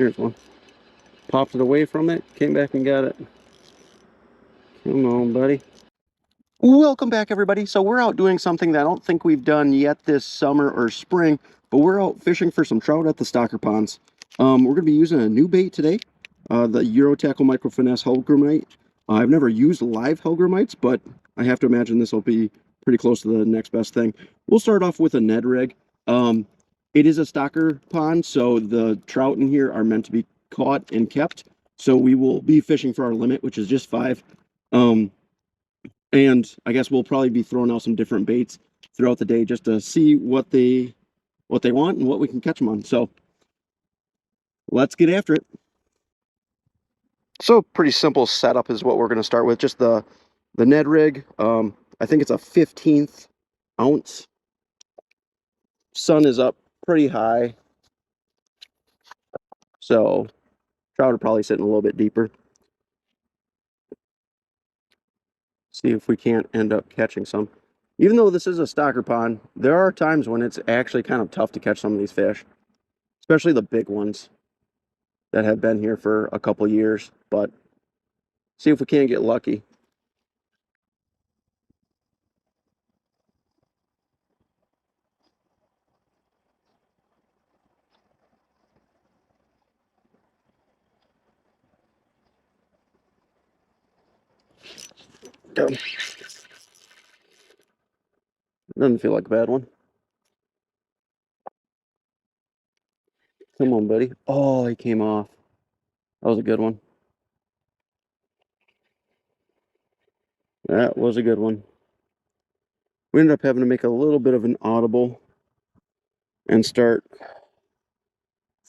There's one. Popped it away from it, came back and got it. Come on, buddy. Welcome back, everybody. So we're out doing something that I don't think we've done yet this summer or spring, but we're out fishing for some trout at the stocker ponds. We're going to be using a new bait today, the Eurotackle Micro Finesse Hellgrammite. I've never used live Hellgrammites, but I have to imagine this will be pretty close to the next best thing. We'll start off with a Ned rig. It is a stocker pond, so the trout in here are meant to be caught and kept. So we will be fishing for our limit, which is just 5. And I guess we'll probably be throwing out some different baits throughout the day just to see what they want and what we can catch them on. So let's get after it. So pretty simple setup is what we're going to start with. Just the Ned rig. I think it's a 15th ounce. Sun is up pretty high, so trout are probably sitting a little bit deeper. See if we can't end up catching some. Even though this is a stocker pond, there are times when it's actually kind of tough to catch some of these fish, especially the big ones that have been here for a couple years. But see if we can't get lucky. Go. Doesn't feel like a bad one. Come on, buddy. Oh, he came off. That was a good one. That was a good one. We ended up having to make a little bit of an audible and start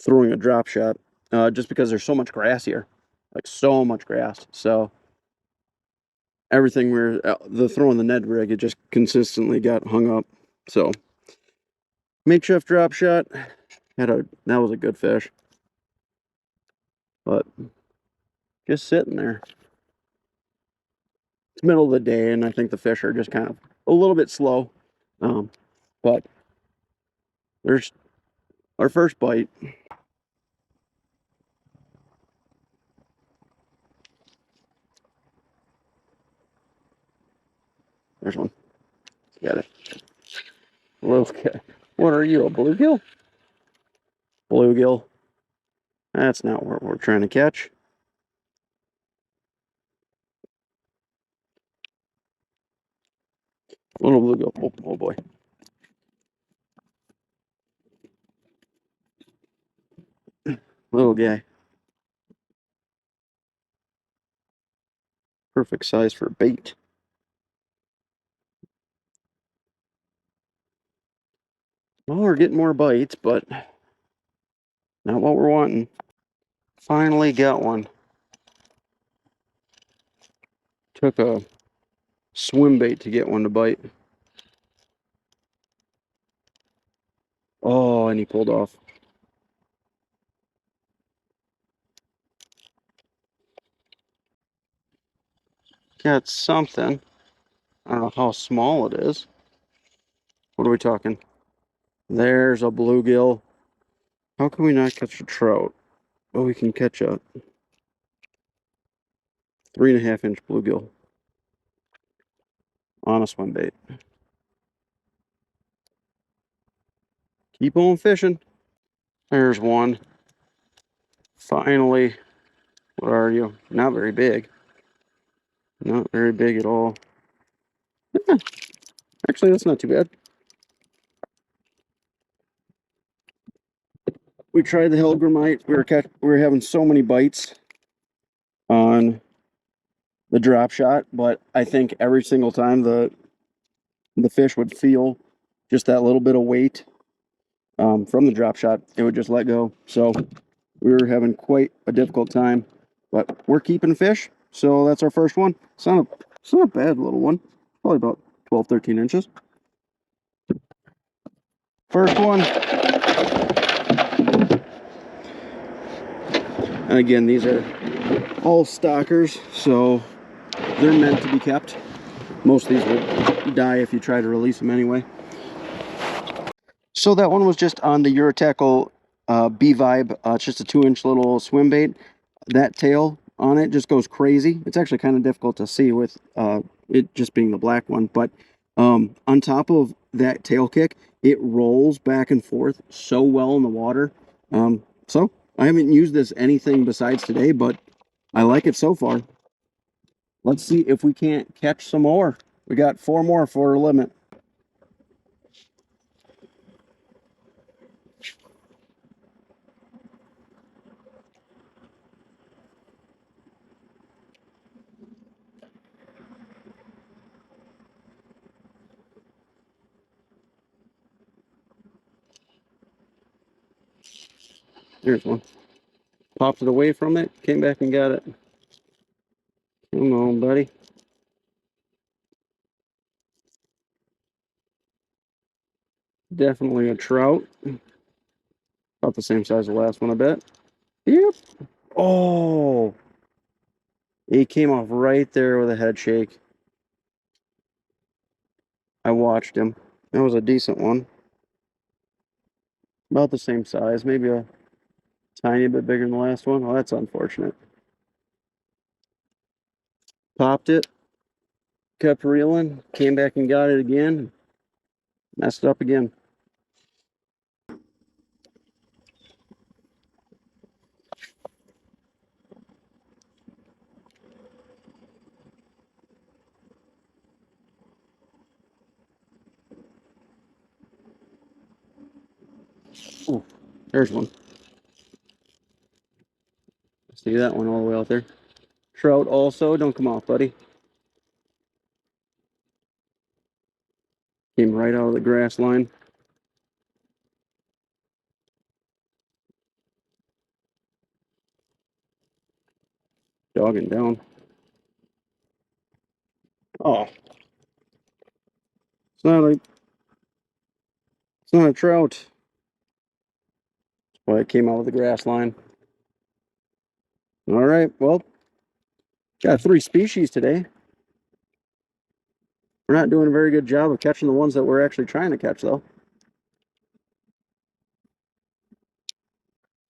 throwing a drop shot just because there's so much grass here. Like so much grass. So everything we're throwing the Ned rig, it just consistently got hung up. So makeshift drop shot. That was a good fish. But just sitting there. It's middle of the day, and I think the fish are just kind of a little bit slow. But there's our first bite. There's one. Got it. Okay. What are you, a bluegill? Bluegill. That's not what we're trying to catch. Little bluegill. Oh boy. Little guy. Perfect size for bait. Well, we're getting more bites, but not what we're wanting. Finally got one. Took a swim bait to get one to bite. Oh, and he pulled off. Got something. I don't know how small it is. What are we talking? There's a bluegill. How can we not catch a trout? Oh, we can catch a 3.5-inch bluegill on a swim bait. Keep on fishing. There's one. Finally. What are you? Not very big. Not very big at all. Yeah. Actually, that's not too bad. We tried the Hellgrammite. We were having so many bites on the drop shot, but I think every single time the fish would feel just that little bit of weight from the drop shot, it would just let go. So we were having quite a difficult time, but we're keeping fish. So that's our first one. It's not a bad little one. Probably about 12, 13 inches. First one. And again, these are all stockers, so they're meant to be kept. Most of these would die if you try to release them anyway. So that one was just on the Eurotackle B-Vibe. It's just a 2-inch little swim bait. That tail on it just goes crazy. It's actually kind of difficult to see with it just being the black one, but on top of that tail kick, it rolls back and forth so well in the water. So I haven't used this anything besides today, but I like it so far. Let's see if we can't catch some more. We got 4 more for our limit. Here's one. Popped it away from it, came back and got it. Come on, buddy. Definitely a trout. About the same size as the last one, I bet. Yep. Oh, he came off right there with a head shake. I watched him. That was a decent one. About the same size, maybe a tiny bit bigger than the last one. Oh, that's unfortunate. Popped it, kept reeling, came back and got it again. Messed up again. Ooh, there's one. See that one all the way out there. Trout also, don't come off, buddy. Came right out of the grass line. Jogging down. Oh, it's not a trout. Well, it came out of the grass line. All right, well, got 3 species today. We're not doing a very good job of catching the ones that we're actually trying to catch, though.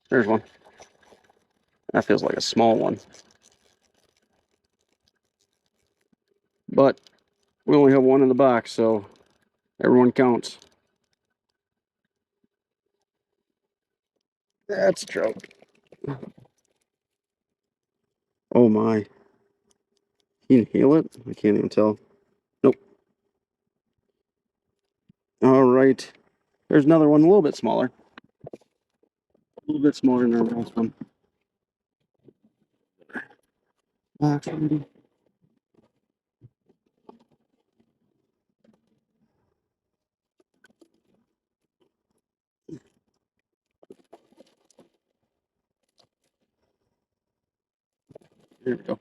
There's one. That feels like a small one. But we only have one in the box, so everyone counts. That's a trout. Oh my. Can you heal it? I can't even tell. Nope. All right. There's another one a little bit smaller. A little bit smaller than our last one. Box ready. There we go.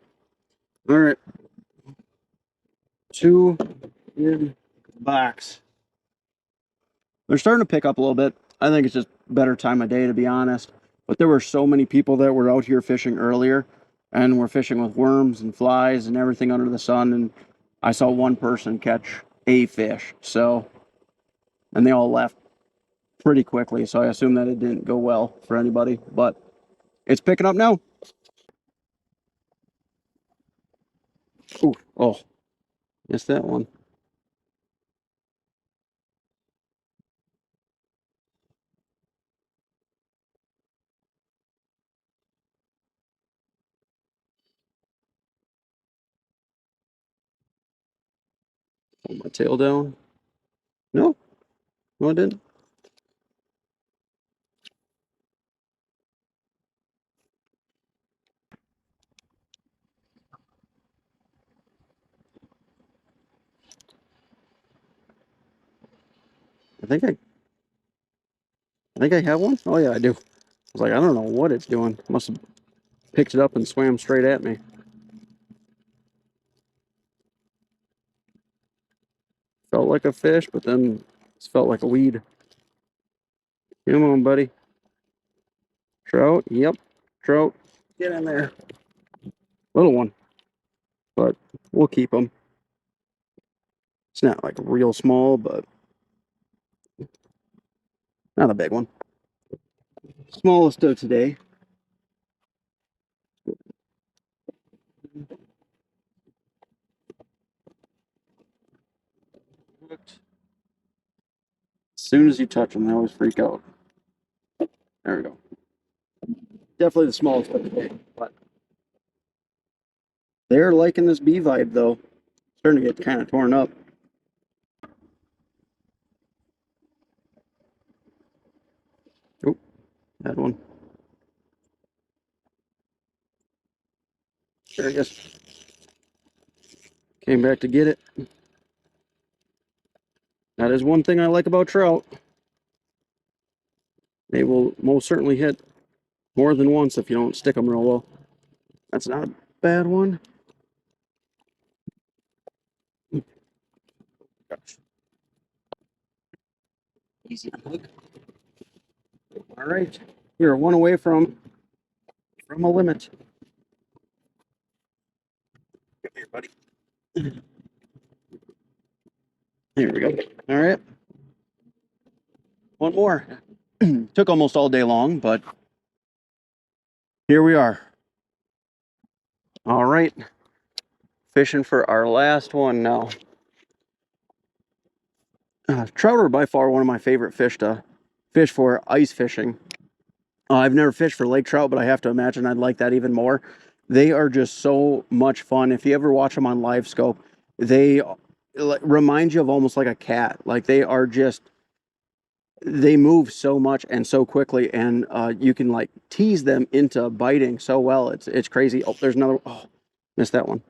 All right. 2 in box. They're starting to pick up a little bit. I think it's just better time of day, to be honest. But there were so many people that were out here fishing earlier, and were fishing with worms and flies and everything under the sun, and I saw one person catch a fish. So, and they all left pretty quickly, so I assume that it didn't go well for anybody. But it's picking up now. Ooh, oh, missed that one. Pull my tail down. No, no, I didn't. I think I, I think I have one. Oh yeah, I do. I was like, I don't know what it's doing. Must have picked it up and swam straight at me. Felt like a fish, but then it felt like a weed. Come on, buddy. Trout. Yep, trout. Get in there. Little one, but we'll keep them. It's not like real small, but not a big one. Smallest of today. As soon as you touch them, they always freak out. There we go. Definitely the smallest of today, but they're liking this B-Vibe though. Starting to get kind of torn up. Oh, that one. There it is. Came back to get it. That is one thing I like about trout. They will most certainly hit more than once if you don't stick them real well. That's not a bad one. Gosh. Easy on hook. All right, you're one away from a limit. Come here, buddy. There we go. All right, one more. Took almost all day long, but here we are. All right, fishing for our last one now. Trout are by far one of my favorite fish to fish for ice fishing. I've never fished for lake trout, but I have to imagine I'd like that even more. They are just so much fun. If you ever watch them on live scope, they remind you of almost like a cat. Like they are just, they move so much and so quickly, and you can like tease them into biting so well. It's crazy. Oh, there's another. Oh, missed that one.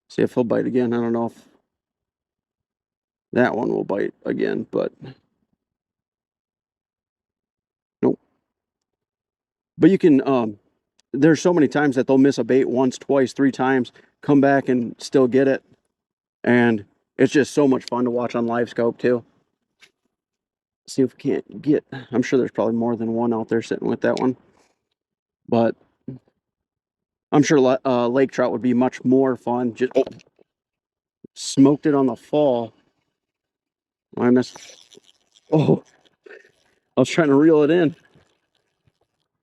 See if he'll bite again. I don't know if that one will bite again, but nope. But you can, there's so many times that they'll miss a bait once, twice, 3 times, come back and still get it. And it's just so much fun to watch on live scope too. See if we can't get, I'm sure there's probably more than one out there sitting with that one. But I'm sure lake trout would be much more fun. Just smoked it on the fall. I missed. Oh, I was trying to reel it in.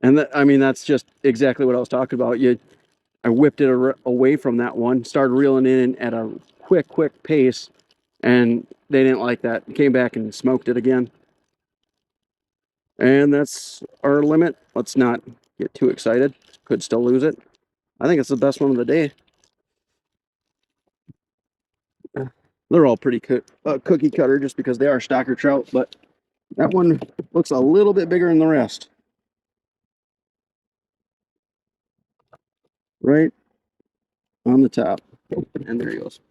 And that, I mean, that's just exactly what I was talking about. I whipped it away from that one, started reeling in at a quick pace, and they didn't like that. Came back and smoked it again. And that's our limit. Let's not get too excited. Could still lose it. I think it's the best one of the day. They're all pretty cookie cutter just because they are stocker trout, but that one looks a little bit bigger than the rest. Right on the top. And there he goes.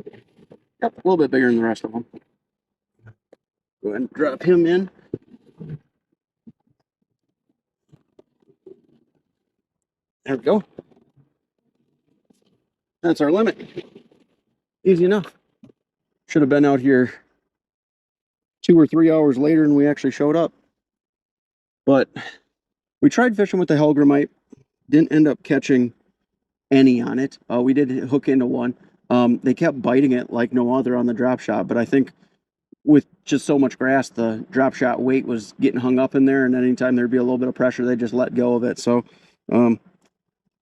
Yep, a little bit bigger than the rest of them. Go ahead and drop him in. There we go. That's our limit. Easy enough. Should have been out here 2 or 3 hours later than we actually showed up. But we tried fishing with the Hellgrammite. Didn't end up catching any on it. We did hook into one. They kept biting it like no other on the drop shot, but I think with just so much grass, the drop shot weight was getting hung up in there, and anytime there'd be a little bit of pressure, they just let go of it. So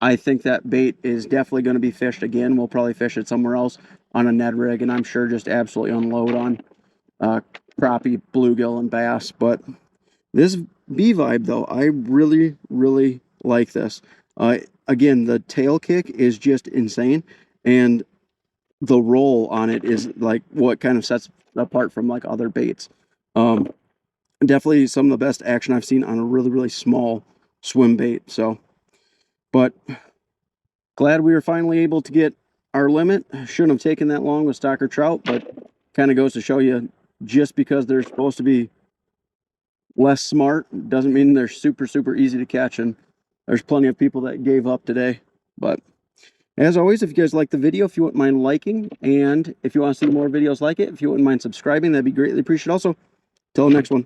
I think that bait is definitely going to be fished again. We'll probably fish it somewhere else on a Ned rig, and I'm sure just absolutely unload on crappie, bluegill, and bass. But this B-Vibe, though, I really like this. Again, the tail kick is just insane, and the roll on it is like what kind of sets apart from like other baits. Definitely some of the best action I've seen on a really small swim bait. So, but glad we were finally able to get our limit. Shouldn't have taken that long with stocker trout, but kind of goes to show you, just because they're supposed to be less smart doesn't mean they're super easy to catch, and there's plenty of people that gave up today. But as always, if you guys like the video, if you wouldn't mind liking, and if you want to see more videos like it, if you wouldn't mind subscribing, that'd be greatly appreciated. Also, till the next one.